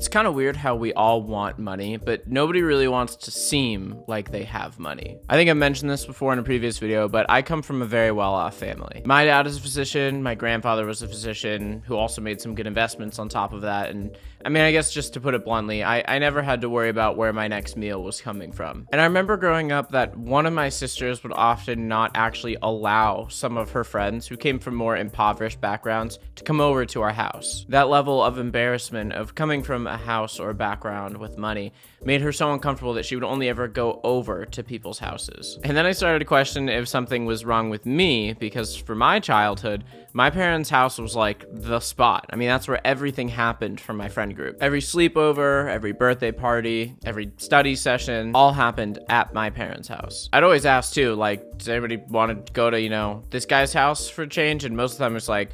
It's kind of weird how we all want money, but nobody really wants to seem like they have money. I think I mentioned this before in a previous video, but I come from a very well-off family. My dad is a physician, my grandfather was a physician who also made some good investments on top of that, and I mean, I guess just to put it bluntly, I never had to worry about where my next meal was coming from. And I remember growing up that one of my sisters would often not actually allow some of her friends who came from more impoverished backgrounds to come over to our house. That level of embarrassment of coming from a house or a background with money made her so uncomfortable that she would only ever go over to people's houses. And then I started to question if something was wrong with me, because for my childhood, my parents' house was like the spot. I mean, that's where everything happened for my friend group. Every sleepover, every birthday party, every study session, all happened at my parents' house. I'd always ask too, like, does anybody want to go to, this guy's house for change? And most of the time it's like,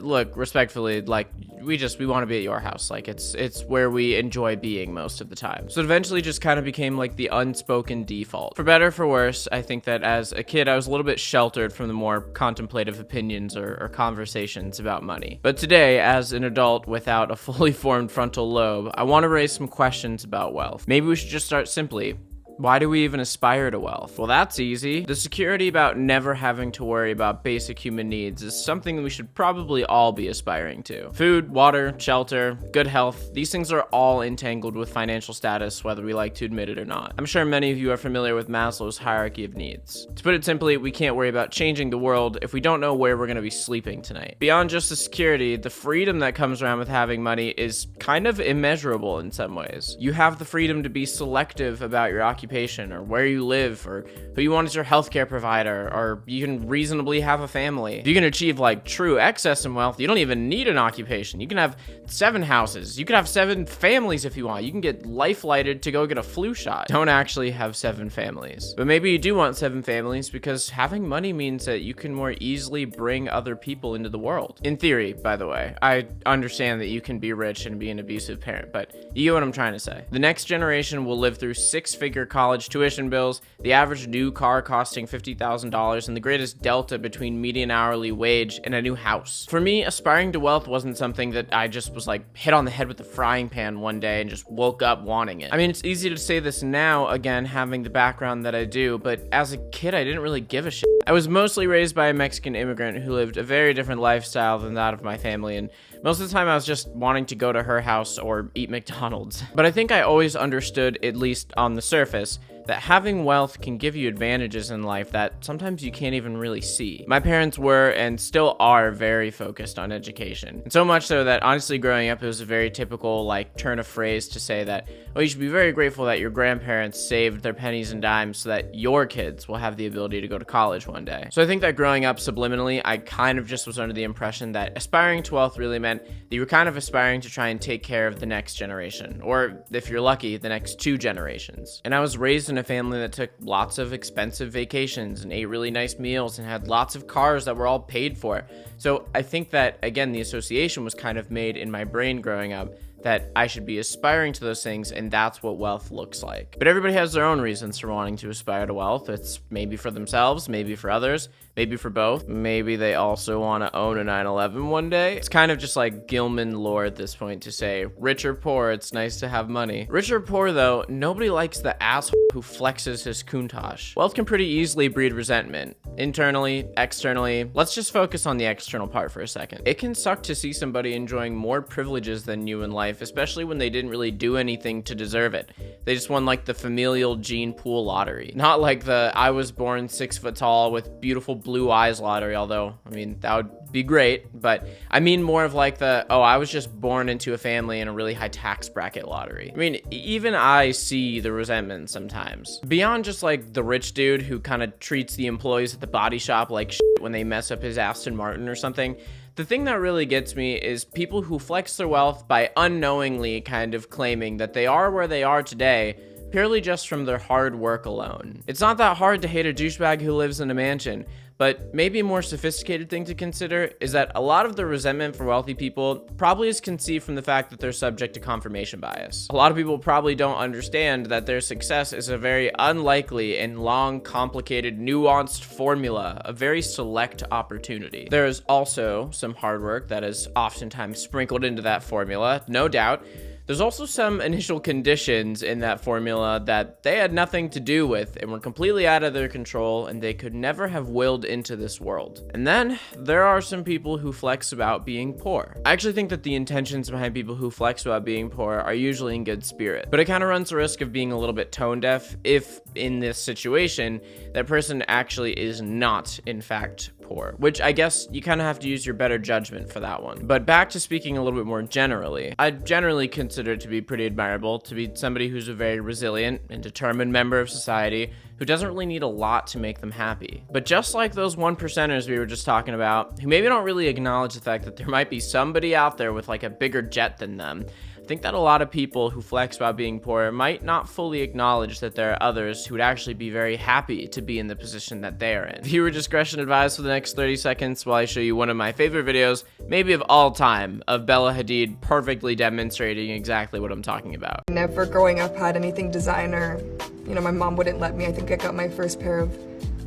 look, respectfully, like, we want to be at your house. Like, it's where we enjoy being most of the time. So it eventually just kind of became like the unspoken default. For better, for worse, I think that as a kid, I was a little bit sheltered from the more contemplative opinions or conversations about money. But today, as an adult without a fully formed frontal lobe, I want to raise some questions about wealth. Maybe we should just start simply. Why do we even aspire to wealth? Well, that's easy. The security about never having to worry about basic human needs is something that we should probably all be aspiring to. Food, water, shelter, good health, these things are all entangled with financial status, whether we like to admit it or not. I'm sure many of you are familiar with Maslow's hierarchy of needs. To put it simply, we can't worry about changing the world if we don't know where we're going to be sleeping tonight. Beyond just the security, the freedom that comes around with having money is kind of immeasurable in some ways. You have the freedom to be selective about your occupation or where you live or who you want as your healthcare provider, or you can reasonably have a family. If you can achieve like true excess in wealth, you don't even need an occupation. You can have 7 houses. You can have 7 families if you want. You can get life lighted to go get a flu shot. Don't actually have 7 families. But maybe you do want 7 families because having money means that you can more easily bring other people into the world. In theory, by the way. I understand that you can be rich and be an abusive parent, but you get what I'm trying to say. The next generation will live through 6-figure college tuition bills, the average new car costing $50,000, and the greatest delta between median hourly wage and a new house. For me, aspiring to wealth wasn't something that I just was like hit on the head with a frying pan one day and just woke up wanting it. I mean, it's easy to say this now, again, having the background that I do, but as a kid, I didn't really give a shit. I was mostly raised by a Mexican immigrant who lived a very different lifestyle than that of my family, and most of the time I was just wanting to go to her house or eat McDonald's. But I think I always understood, at least on the surface, that having wealth can give you advantages in life that sometimes you can't even really see. My parents were and still are very focused on education. And so much so that honestly growing up, it was a very typical like turn of phrase to say that, oh, you should be very grateful that your grandparents saved their pennies and dimes so that your kids will have the ability to go to college one day. So I think that growing up subliminally, I kind of just was under the impression that aspiring to wealth really meant that you were kind of aspiring to try and take care of the next generation, or if you're lucky, the next 2 generations. And I was raised in a family that took lots of expensive vacations and ate really nice meals and had lots of cars that were all paid for. So I think that, again, the association was kind of made in my brain growing up that I should be aspiring to those things, and that's what wealth looks like. But everybody has their own reasons for wanting to aspire to wealth. It's maybe for themselves, maybe for others, maybe for both. Maybe they also want to own a 911 one day. It's kind of just like Gilman lore at this point to say, rich or poor, it's nice to have money. Rich or poor, though, nobody likes the asshole who flexes his countach. Wealth can pretty easily breed resentment. Internally, externally. Let's just focus on the external part for a second. It can suck to see somebody enjoying more privileges than you in life, especially when they didn't really do anything to deserve it. They just won like the familial gene pool lottery. Not like the I was born 6 foot tall with beautiful blue eyes lottery, although, I mean, that would be great, but I mean more of like the, oh, I was just born into a family in a really high tax bracket lottery. I mean, even I see the resentment sometimes. Beyond just like the rich dude who kind of treats the employees at the body shop like shit when they mess up his Aston Martin or something, the thing that really gets me is people who flex their wealth by unknowingly kind of claiming that they are where they are today purely just from their hard work alone. It's not that hard to hate a douchebag who lives in a mansion, but maybe a more sophisticated thing to consider is that a lot of the resentment for wealthy people probably is conceived from the fact that they're subject to confirmation bias. A lot of people probably don't understand that their success is a very unlikely and long, complicated, nuanced formula, a very select opportunity. There is also some hard work that is oftentimes sprinkled into that formula, no doubt. There's also some initial conditions in that formula that they had nothing to do with and were completely out of their control, and they could never have willed into this world. And then there are some people who flex about being poor. I actually think that the intentions behind people who flex about being poor are usually in good spirit, but it kind of runs the risk of being a little bit tone deaf if in this situation that person actually is not in fact poor, which I guess you kind of have to use your better judgment for that one. But back to speaking a little bit more generally, I generally consider it to be pretty admirable to be somebody who's a very resilient and determined member of society who doesn't really need a lot to make them happy. But just like those 1%ers we were just talking about, who maybe don't really acknowledge the fact that there might be somebody out there with like a bigger jet than them, I think that a lot of people who flex about being poor might not fully acknowledge that there are others who would actually be very happy to be in the position that they are in. Viewer discretion advised for the next 30 seconds while I show you one of my favorite videos, maybe of all time, of Bella Hadid perfectly demonstrating exactly what I'm talking about. Never growing up had anything designer. You know, my mom wouldn't let me. I think I got my first pair of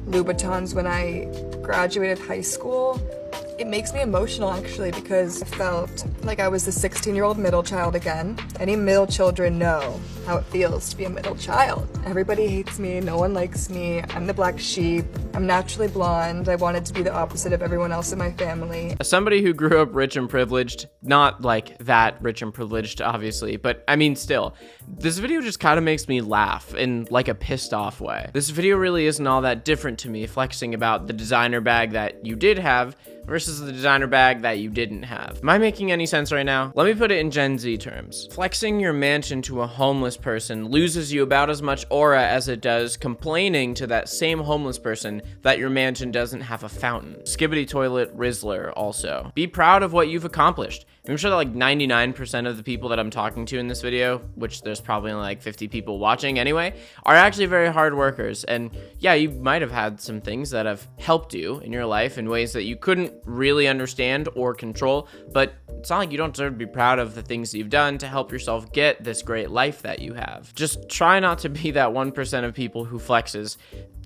Louboutins when I graduated high school. It makes me emotional actually because I felt like I was the 16-year-old middle child again. Any middle children know how it feels to be a middle child. Everybody hates me, no one likes me, I'm the black sheep, I'm naturally blonde, I wanted to be the opposite of everyone else in my family. As somebody who grew up rich and privileged, not like that rich and privileged obviously, but I mean still, this video just kind of makes me laugh in like a pissed off way. This video really isn't all that different to me, flexing about the designer bag that you did have versus the designer bag that you didn't have. Am I making any sense right now? Let me put it in Gen Z terms. Flexing your mansion to a homeless person loses you about as much aura as it does complaining to that same homeless person that your mansion doesn't have a fountain. Skibbity toilet Rizzler also. Be proud of what you've accomplished. I'm sure that like 99% of the people that I'm talking to in this video, which there's probably only like 50 people watching anyway, are actually very hard workers. And yeah, you might have had some things that have helped you in your life in ways that you couldn't really understand or control, but it's not like you don't deserve to be proud of the things that you've done to help yourself get this great life that you have. Just try not to be that 1% of people who flexes.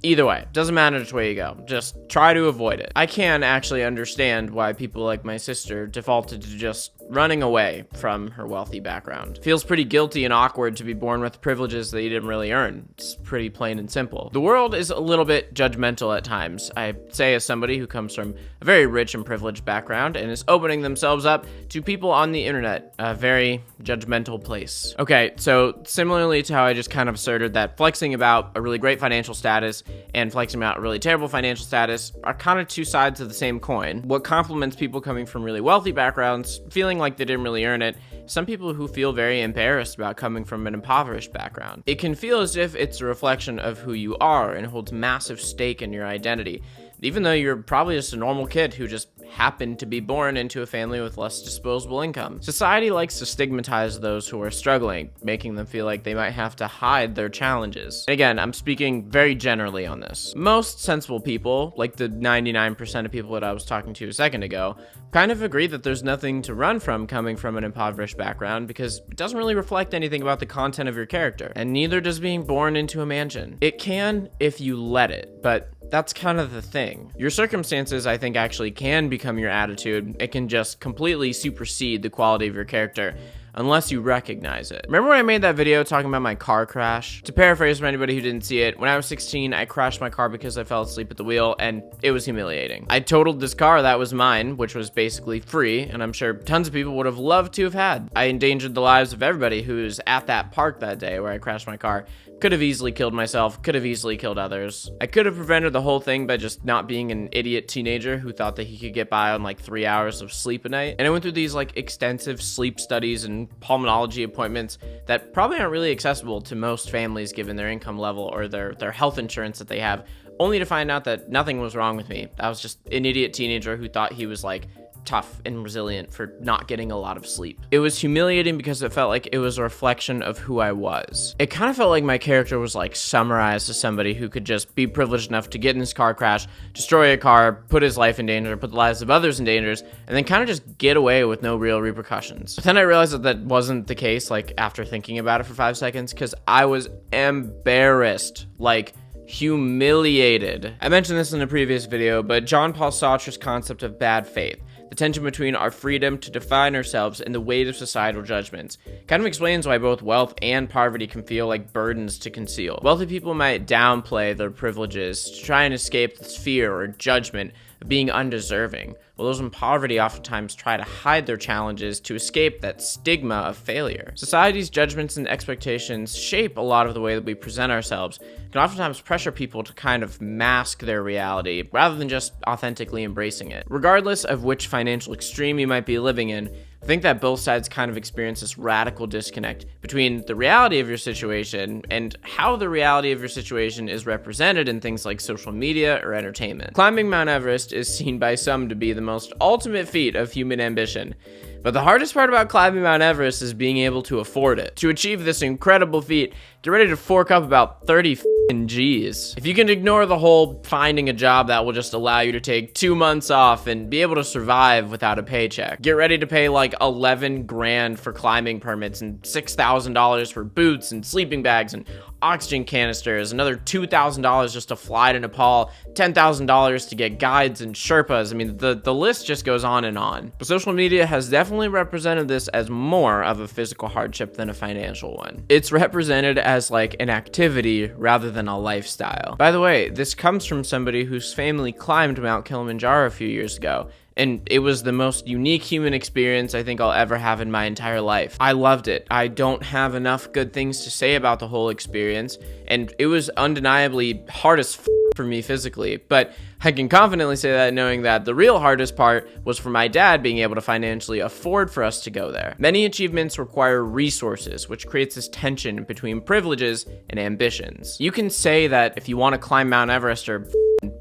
Either way, doesn't matter which way you go, just try to avoid it. I can actually understand why people like my sister defaulted to just running away from her wealthy background. Feels pretty guilty and awkward to be born with privileges that you didn't really earn. It's pretty plain and simple. The world is a little bit judgmental at times. I say as somebody who comes from a very rich and privileged background and is opening themselves up to people on the internet, a very judgmental place. Okay, so similarly to how I just kind of asserted that flexing about a really great financial status and flexing about a really terrible financial status are kind of two sides of the same coin. What compliments people coming from really wealthy backgrounds, feeling like they didn't really earn it, some people who feel very embarrassed about coming from an impoverished background. It can feel as if it's a reflection of who you are and holds massive stake in your identity, even though you're probably just a normal kid who just happened to be born into a family with less disposable income. Society likes to stigmatize those who are struggling, making them feel like they might have to hide their challenges. And again, I'm speaking very generally on this. Most sensible people, like the 99% of people that I was talking to a second ago, kind of agree that there's nothing to run from coming from an impoverished background because it doesn't really reflect anything about the content of your character, and neither does being born into a mansion. It can if you let it, but that's kind of the thing. Your circumstances, I think, actually can become your attitude. It can just completely supersede the quality of your character unless you recognize it. Remember when I made that video talking about my car crash? To paraphrase for anybody who didn't see it, when I was 16, I crashed my car because I fell asleep at the wheel, and it was humiliating. I totaled this car that was mine, which was basically free, and I'm sure tons of people would have loved to have had. I endangered the lives of everybody who was at that park that day where I crashed my car. Could have easily killed myself, could have easily killed others. I could have prevented the whole thing by just not being an idiot teenager who thought that he could get by on like 3 hours of sleep a night. And I went through these like extensive sleep studies and pulmonology appointments that probably aren't really accessible to most families given their income level or their health insurance that they have, only to find out that nothing was wrong with me. I was just an idiot teenager who thought he was like tough and resilient for not getting a lot of sleep. It was humiliating because it felt like it was a reflection of who I was. It kind of felt like my character was like summarized as somebody who could just be privileged enough to get in his car crash, destroy a car, put his life in danger, put the lives of others in danger, and then kind of just get away with no real repercussions. But then I realized that that wasn't the case, like after thinking about it for 5 seconds, because I was embarrassed, like humiliated. I mentioned this in a previous video, but Jean-Paul Sartre's concept of bad faith, the tension between our freedom to define ourselves and the weight of societal judgments. Kind of explains why both wealth and poverty can feel like burdens to conceal. Wealthy people might downplay their privileges to try and escape this fear or judgment of being undeserving, while those in poverty oftentimes try to hide their challenges to escape that stigma of failure. Society's judgments and expectations shape a lot of the way that we present ourselves, can oftentimes pressure people to kind of mask their reality rather than just authentically embracing it. Regardless of which financial extreme you might be living in, I think that both sides kind of experience this radical disconnect between the reality of your situation and how the reality of your situation is represented in things like social media or entertainment. Climbing Mount Everest is seen by some to be the most ultimate feat of human ambition. But the hardest part about climbing Mount Everest is being able to afford it. To achieve this incredible feat, you're ready to fork up about 30 G's. If you can ignore the whole finding a job that will just allow you to take 2 months off and be able to survive without a paycheck, get ready to pay like 11 grand for climbing permits and $6,000 for boots and sleeping bags and oxygen canisters, another $2,000 just to fly to Nepal, $10,000 to get guides and Sherpas. I mean, the list just goes on and on. But social media has definitely represented this as more of a physical hardship than a financial one. It's represented as like an activity rather than a lifestyle. By the way, this comes from somebody whose family climbed Mount Kilimanjaro a few years ago, and it was the most unique human experience I think I'll ever have in my entire life. I loved it. I don't have enough good things to say about the whole experience, and it was undeniably hard as for me physically, but I can confidently say that knowing that the real hardest part was for my dad being able to financially afford for us to go there. Many achievements require resources, which creates this tension between privileges and ambitions. You can say that if you want to climb Mount Everest or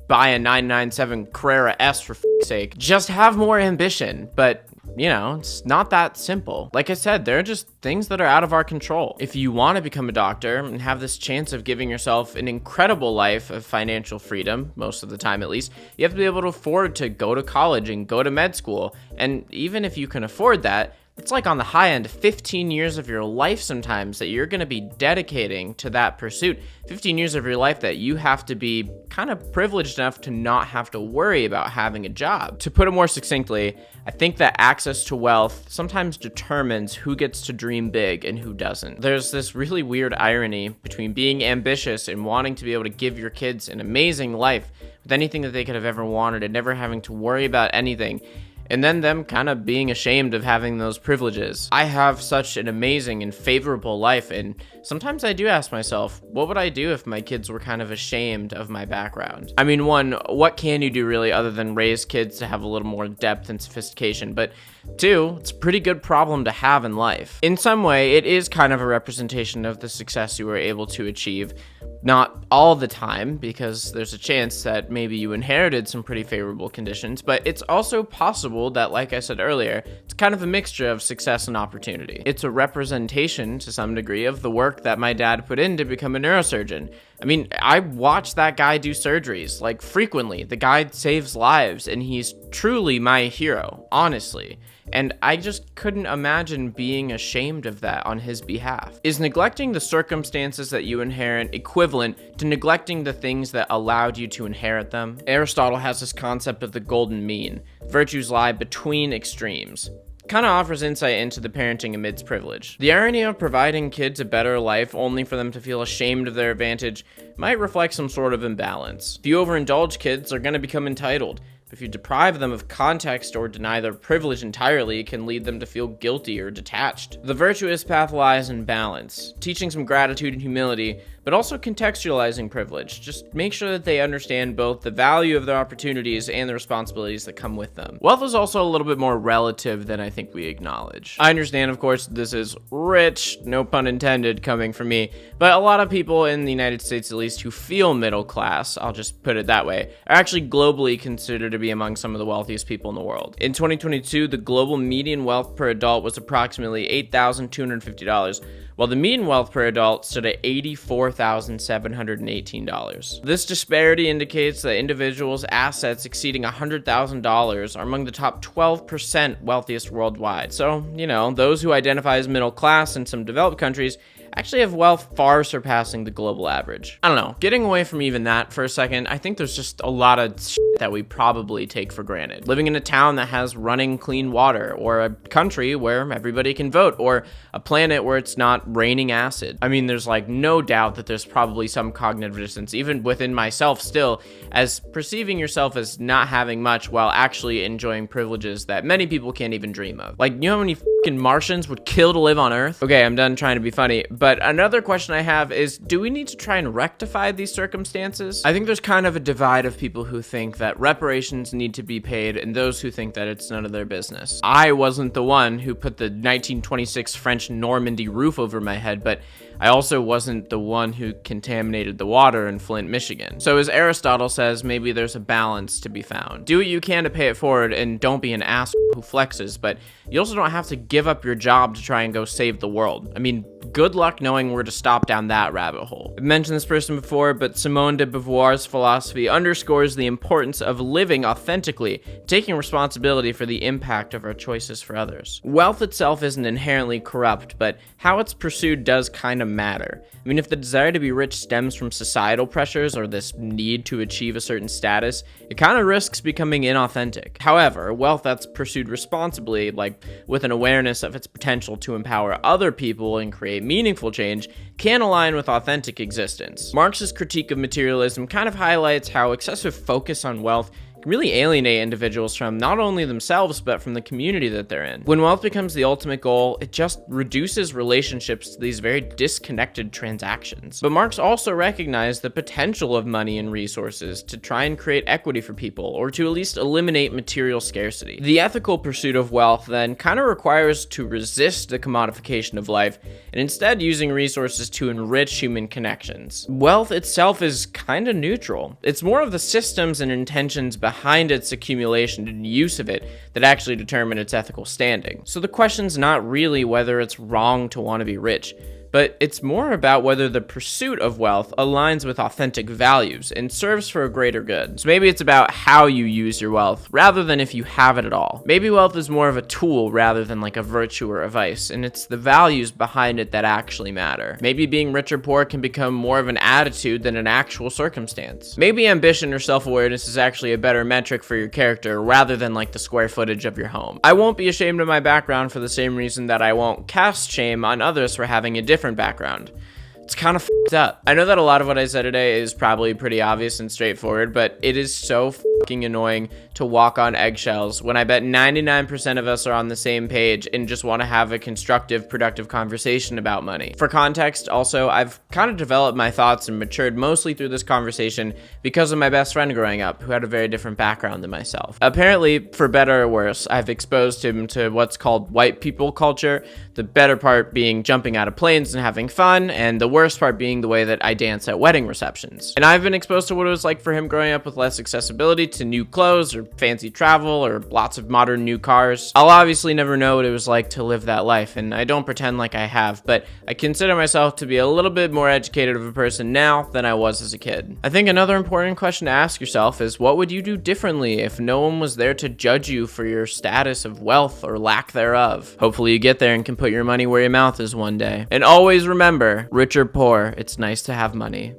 buy a 997 Carrera S for sake, just have more ambition, but you know, it's not that simple. Like I said, there are just things that are out of our control. If you want to become a doctor and have this chance of giving yourself an incredible life of financial freedom, most of the time at least, you have to be able to afford to go to college and go to med school. And even if you can afford that, it's like on the high end, 15 years of your life sometimes that you're going to be dedicating to that pursuit. 15 years of your life that you have to be kind of privileged enough to not have to worry about having a job. To put it more succinctly, I think that access to wealth sometimes determines who gets to dream big and who doesn't. There's this really weird irony between being ambitious and wanting to be able to give your kids an amazing life with anything that they could have ever wanted and never having to worry about anything, and then them kind of being ashamed of having those privileges. I have such an amazing and favorable life, and sometimes I do ask myself, what would I do if my kids were kind of ashamed of my background? I mean, one, what can you do really other than raise kids to have a little more depth and sophistication? But two, it's a pretty good problem to have in life. In some way, it is kind of a representation of the success you were able to achieve. Not all the time, because there's a chance that maybe you inherited some pretty favorable conditions, but it's also possible that, like I said earlier, it's kind of a mixture of success and opportunity. It's a representation, to some degree, of the work that my dad put in to become a neurosurgeon. I mean, I watch that guy do surgeries, like, frequently. The guy saves lives, and he's truly my hero, honestly. And I just couldn't imagine being ashamed of that on his behalf. Is neglecting the circumstances that you inherit equivalent to neglecting the things that allowed you to inherit them? Aristotle has this concept of the golden mean. Virtues lie between extremes. Kind of offers insight into the parenting amidst privilege. The irony of providing kids a better life only for them to feel ashamed of their advantage might reflect some sort of imbalance. If you overindulge kids, they're going to become entitled. If you deprive them of context or deny their privilege entirely, it can lead them to feel guilty or detached. The virtuous path lies in balance, teaching some gratitude and humility, but also contextualizing privilege. Just make sure that they understand both the value of their opportunities and the responsibilities that come with them. Wealth is also a little bit more relative than I think we acknowledge. I understand, of course, this is rich, no pun intended, coming from me, but a lot of people in the United States, at least, who feel middle class, I'll just put it that way, are actually globally considered to be among some of the wealthiest people in the world. In 2022, the global median wealth per adult was approximately $8,250, while the median wealth per adult stood at $84,718. This disparity indicates that individuals' assets exceeding $100,000 are among the top 12% wealthiest worldwide. So, you know, those who identify as middle class in some developed countries actually have wealth far surpassing the global average. I don't know, getting away from even that for a second, I think there's just a lot of shit that we probably take for granted. Living in a town that has running clean water, or a country where everybody can vote, or a planet where it's not raining acid. I mean, there's like no doubt that there's probably some cognitive distance, even within myself still, as perceiving yourself as not having much while actually enjoying privileges that many people can't even dream of. Like, you know how many fucking Martians would kill to live on Earth? Okay, I'm done trying to be funny, but another question I have is, do we need to try and rectify these circumstances? I think there's kind of a divide of people who think that reparations need to be paid and those who think that it's none of their business. I wasn't the one who put the 1926 French Normandy roof over my head, but I also wasn't the one who contaminated the water in Flint, Michigan. So as Aristotle says, maybe there's a balance to be found. Do what you can to pay it forward and don't be an ass who flexes, but you also don't have to give up your job to try and go save the world. I mean, good luck knowing where to stop down that rabbit hole. I've mentioned this person before, but Simone de Beauvoir's philosophy underscores the importance of living authentically, taking responsibility for the impact of our choices for others. Wealth itself isn't inherently corrupt, but how it's pursued does kind of matter. I mean, if the desire to be rich stems from societal pressures or this need to achieve a certain status, it kind of risks becoming inauthentic. However, wealth that's pursued responsibly, like with an awareness of its potential to empower other people and create meaningful change, can align with authentic existence. Marx's critique of materialism kind of highlights how excessive focus on wealth can really alienate individuals from not only themselves, but from the community that they're in. When wealth becomes the ultimate goal, it just reduces relationships to these very disconnected transactions. But Marx also recognized the potential of money and resources to try and create equity for people, or to at least eliminate material scarcity. The ethical pursuit of wealth then kind of requires to resist the commodification of life, and instead using resources to enrich human connections. Wealth itself is kind of neutral. It's more of the systems and intentions behind its accumulation and use of it that actually determine its ethical standing. So the question's not really whether it's wrong to want to be rich, but it's more about whether the pursuit of wealth aligns with authentic values and serves for a greater good. So maybe it's about how you use your wealth rather than if you have it at all. Maybe wealth is more of a tool rather than like a virtue or a vice, and it's the values behind it that actually matter. Maybe being rich or poor can become more of an attitude than an actual circumstance. Maybe ambition or self-awareness is actually a better metric for your character rather than like the square footage of your home. I won't be ashamed of my background for the same reason that I won't cast shame on others for having a different background. It's kind of f***ed up. I know that a lot of what I said today is probably pretty obvious and straightforward, but it is so fucking annoying to walk on eggshells when I bet 99% of us are on the same page and just want to have a constructive, productive conversation about money. For context, also, I've kind of developed my thoughts and matured mostly through this conversation because of my best friend growing up, who had a very different background than myself. Apparently, for better or worse, I've exposed him to what's called white people culture, the better part being jumping out of planes and having fun, and the worst part being the way that I dance at wedding receptions. And I've been exposed to what it was like for him growing up with less accessibility to new clothes or fancy travel or lots of modern new cars. I'll obviously never know what it was like to live that life, and I don't pretend like I have, but I consider myself to be a little bit more educated of a person now than I was as a kid. I think another important question to ask yourself is, what would you do differently if no one was there to judge you for your status of wealth or lack thereof? Hopefully you get there and can put your money where your mouth is one day. And always remember, rich or poor, it's nice to have money.